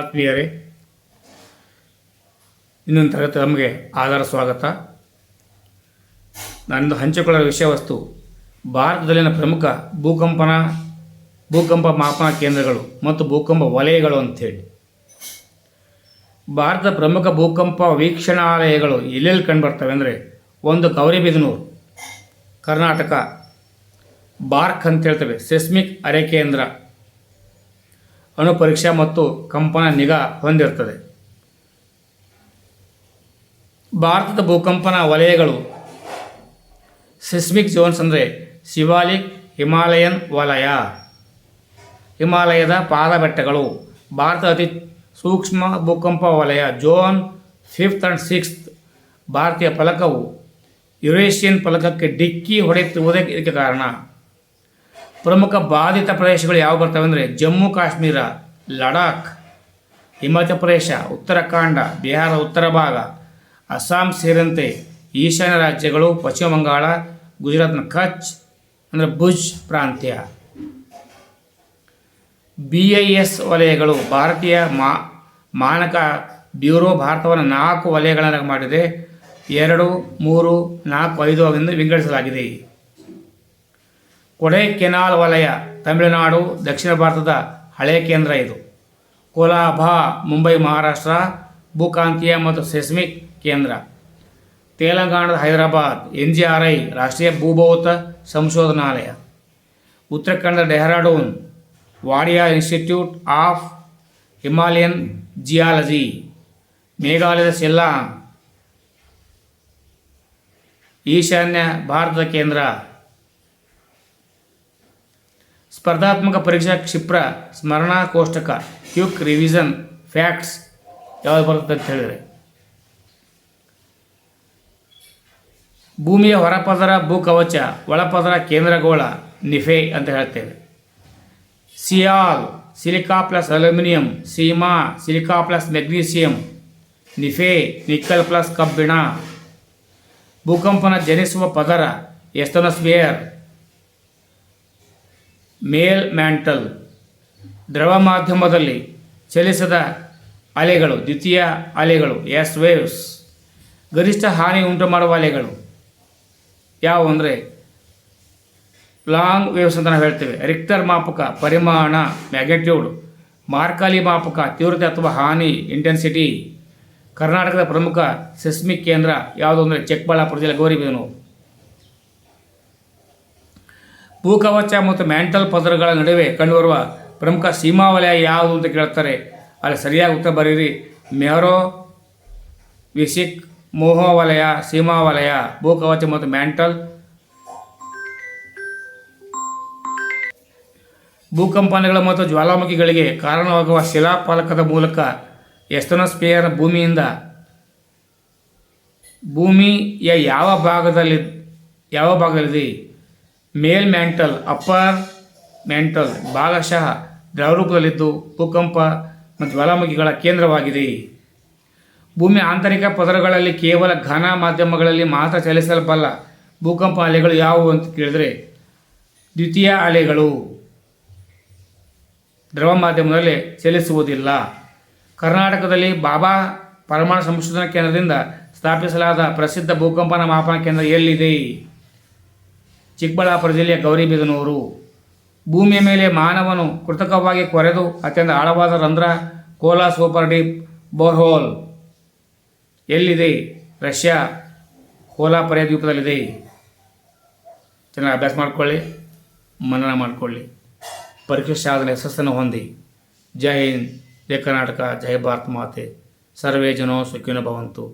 ಆತ್ಮೀಯರೇ, ಇನ್ನೊಂದು ತರಗತಿ ನಮಗೆ ಆಧಾರ ಸ್ವಾಗತ. ನನ್ನದು ಹಂಚಿಕೊಳ್ಳುವ ವಿಷಯ ವಸ್ತು ಭಾರತದಲ್ಲಿನ ಪ್ರಮುಖ ಭೂಕಂಪ ಮಾಪನ ಕೇಂದ್ರಗಳು ಮತ್ತು ಭೂಕಂಪ ವಲಯಗಳು ಅಂಥೇಳಿ. ಭಾರತದ ಪ್ರಮುಖ ಭೂಕಂಪ ವೀಕ್ಷಣಾಲಯಗಳು ಎಲ್ಲೆಲ್ಲಿ ಕಂಡುಬರ್ತವೆ ಅಂದರೆ, ಒಂದು ಗೌರಿಬಿದನೂರು ಕರ್ನಾಟಕ, ಬಾರ್ಕ್ ಅಂತ ಹೇಳ್ತೇವೆ, ಸೆಸ್ಮಿಕ್ ಅರೆ ಕೇಂದ್ರ, ಅಣು ಪರೀಕ್ಷಾ ಮತ್ತು ಕಂಪನ ನಿಗಾ ಹೊಂದಿರ್ತದೆ. ಭಾರತದ ಭೂಕಂಪನ ವಲಯಗಳು ಸಿಸ್ಮಿಕ್ ಝೋನ್ಸ್ ಅಂದರೆ ಶಿವಾಲಿಕ್ ಹಿಮಾಲಯನ್ ವಲಯ, ಹಿಮಾಲಯದ ಪಾದಬೆಟ್ಟಗಳು. ಭಾರತದ ಅತಿ ಸೂಕ್ಷ್ಮ ಭೂಕಂಪ ವಲಯ ಝೋನ್ 5th and 6th. ಭಾರತೀಯ ಫಲಕವು ಯುರೇಷಿಯನ್ ಫಲಕಕ್ಕೆ ಡಿಕ್ಕಿ ಹೊಡೆಯುತ್ತಿರುವುದೇ ಇದಕ್ಕೆ ಕಾರಣ. ಪ್ರಮುಖ ಬಾಧಿತ ಪ್ರದೇಶಗಳು ಯಾವ ಬರ್ತವೆ ಅಂದರೆ, ಜಮ್ಮು ಕಾಶ್ಮೀರ, ಲಡಾಖ್, ಹಿಮಾಚಲ ಪ್ರದೇಶ, ಉತ್ತರಾಖಂಡ, ಬಿಹಾರದ ಉತ್ತರ ಭಾಗ, ಅಸ್ಸಾಂ ಸೇರಿದಂತೆ ಈಶಾನ್ಯ ರಾಜ್ಯಗಳು, ಪಶ್ಚಿಮ ಬಂಗಾಳ, ಗುಜರಾತ್ನ ಕಚ್ ಅಂದರೆ ಭುಜ್ ಪ್ರಾಂತ್ಯ. BIS ವಲಯಗಳು ಭಾರತೀಯ ಮಾನಕ ಬ್ಯೂರೋ ಭಾರತವನ್ನು 4 ವಲಯಗಳನ್ನಾಗಿ ಮಾಡಿದೆ. 2, 3, 4, 5 ಎಂದು ವಿಂಗಡಿಸಲಾಗಿದೆ. ಕೊಡೈಕೆನಾಲ್ ವಲಯ ತಮಿಳುನಾಡು, ದಕ್ಷಿಣ ಭಾರತದ ಹಳೆಯ ಕೇಂದ್ರ ಇದು. ಕೋಲಾಬಾ ಮುಂಬೈ ಮಹಾರಾಷ್ಟ್ರ ಭೂಕಾಂತೀಯ ಮತ್ತು ಸೆಸ್ಮಿಕ್ ಕೇಂದ್ರ. ತೆಲಂಗಾಣದ ಹೈದರಾಬಾದ್ NGRI ರಾಷ್ಟ್ರೀಯ ಭೂಭೌತ ಸಂಶೋಧನಾಲಯ. ಉತ್ತರಾಖಂಡದ Dehradun Wadia institute of Himalayan geology. ಮೇಘಾಲಯದ ಶಿಲ್ಲಾಂಗ್ ಈಶಾನ್ಯ ಭಾರತದ ಕೇಂದ್ರ. ಸ್ಪರ್ಧಾತ್ಮಕ ಪರೀಕ್ಷಾ ಕ್ಷಿಪ್ರ ಸ್ಮರಣಾ ಕೋಷ್ಟಕ ಕ್ವಿಕ್ ರಿವಿಷನ್ ಫ್ಯಾಕ್ಟ್ಸ್ ಯಾವುದು ಬರುತ್ತೆ ಅಂತ ಹೇಳಿದರೆ, ಭೂಮಿಯ ಹೊರಪದರ ಭೂಕವಚ, ಒಳಪದರ ಕೇಂದ್ರಗೋಳ ನಿಫೆ ಅಂತ ಹೇಳ್ತೇವೆ. SIAL silica plus aluminium, SIMA silica plus magnesium, NIFE nickel plus ಕಬ್ಬಿಣ. ಭೂಕಂಪನ ಜನಿಸುವ ಪದರ ಎಸ್ತನೋಸ್ಫಿಯರ್, ಮೇಲ್ ಮ್ಯಾಂಟಲ್. ದ್ರವ ಮಾಧ್ಯಮದಲ್ಲಿ ಚಲಿಸದ ಅಲೆಗಳು ದ್ವಿತೀಯ ಅಲೆಗಳು ಎಸ್ ವೇವ್ಸ್. ಗರಿಷ್ಠ ಹಾನಿ ಉಂಟು ಮಾಡುವ ಅಲೆಗಳು ಯಾವುವು ಅಂದರೆ ಲಾಂಗ್ ವೇವ್ಸ್ ಅಂತ ನಾವು ಹೇಳ್ತೇವೆ. ರಿಕ್ಟರ್ ಮಾಪಕ ಪರಿಮಾಣ ಮ್ಯಾಗ್ನಿಟ್ಯೂಡ್, ಮಾರ್ಕಾಲಿ ಮಾಪಕ ತೀವ್ರತೆ ಅಥವಾ ಹಾನಿ ಇಂಟೆನ್ಸಿಟಿ. ಕರ್ನಾಟಕದ ಪ್ರಮುಖ ಸೆಸ್ಮಿಕ್ ಕೇಂದ್ರ ಯಾವುದು ಅಂದರೆ ಚಿಕ್ಕಬಳ್ಳಾಪುರ ಜಿಲ್ಲೆ ಗೌರಿಬಿದನೂರು. ಭೂಕವಚ ಮತ್ತು ಮ್ಯಾಂಟಲ್ ಪದರಗಳ ನಡುವೆ ಕಂಡುಬರುವ ಪ್ರಮುಖ ಸೀಮಾ ವಲಯ ಯಾವುದು ಅಂತ ಕೇಳ್ತಾರೆ. ಅಲ್ಲಿ ಸರಿಯಾಗಿ ಉತ್ತರ ಬರೀರಿ. ಮೆಹರೋ ವಿಸಿಕ್ ಮೋಹೋ ವಲಯ, ಸೀಮಾ ವಲಯ. ಭೂಕವಚ ಮತ್ತು ಮ್ಯಾಂಟಲ್. ಭೂಕಂಪನಗಳು ಮತ್ತು ಜ್ವಾಲಾಮುಖಿಗಳಿಗೆ ಕಾರಣವಾಗುವ ಶಿಲಾಫಲಕದ ಮೂಲಕ ಎಸ್ತನೋಸ್ಫಿಯರ್ ಭೂಮಿಯ ಯಾವ ಭಾಗದಲ್ಲಿದೆ? ಮೇಲ್ ಮ್ಯಾಂಟಲ್, ಅಪ್ಪರ್ ಮ್ಯಾಂಟಲ್ ಭಾಗಶಃ ದ್ರವರೂಪದಲ್ಲಿದ್ದು ಭೂಕಂಪ ಮತ್ತು ಜ್ವಾಲಾಮುಖಿಗಳ ಕೇಂದ್ರವಾಗಿದೆ. ಭೂಮಿಯ ಆಂತರಿಕ ಪದರಗಳಲ್ಲಿ ಕೇವಲ ಘನ ಮಾಧ್ಯಮಗಳಲ್ಲಿ ಮಾತ್ರ ಚಲಿಸಬಲ್ಲ ಭೂಕಂಪ ಅಲೆಗಳು ಯಾವುವು ಅಂತ ಕೇಳಿದರೆ, ದ್ವಿತೀಯ ಅಲೆಗಳು ದ್ರವ ಮಾಧ್ಯಮದಲ್ಲಿ ಚಲಿಸುವುದಿಲ್ಲ. ಕರ್ನಾಟಕದಲ್ಲಿ ಬಾಬಾ ಪರಮಾಣು ಸಂಶೋಧನಾ ಕೇಂದ್ರದಿಂದ ಸ್ಥಾಪಿಸಲಾದ ಪ್ರಸಿದ್ಧ ಭೂಕಂಪನ ಮಾಪನ ಕೇಂದ್ರ ಎಲ್ಲಿದೆ? ಚಿಕ್ಕಬಳ್ಳಾಪುರ ಜಿಲ್ಲೆಯ ಗೌರಿಬಿದನೂರು. ಭೂಮಿಯ ಮೇಲೆ ಮಾನವನು ಕೃತಕವಾಗಿ ಕೊರೆದು ಅತ್ಯಂತ ಆಳವಾದ ರಂಧ್ರ ಕೋಲಾ ಸೂಪರ್ ಡೀಪ್ ಬೋರ್ಹೋಲ್ ಎಲ್ಲಿದೆ? ರಷ್ಯಾ ಕೋಲಾ ದ್ವೀಪದಲ್ಲಿದೆ. ಚೆನ್ನಾಗಿ ಅಭ್ಯಾಸ ಮಾಡಿಕೊಳ್ಳಿ, ಮನನ ಮಾಡಿಕೊಳ್ಳಿ, ಪರೀಕ್ಷೆ ಸಾಧನೆ ಯಶಸ್ಸನ್ನು ಹೊಂದಿ. ಜೈ ಹಿಂದ್, ಜೈ ಕರ್ನಾಟಕ, ಜೈ ಭಾರತ್ ಮಾತೆ. ಸರ್ವೇ ಜನೋ ಸುಖಿನೋ ಭವಂತು.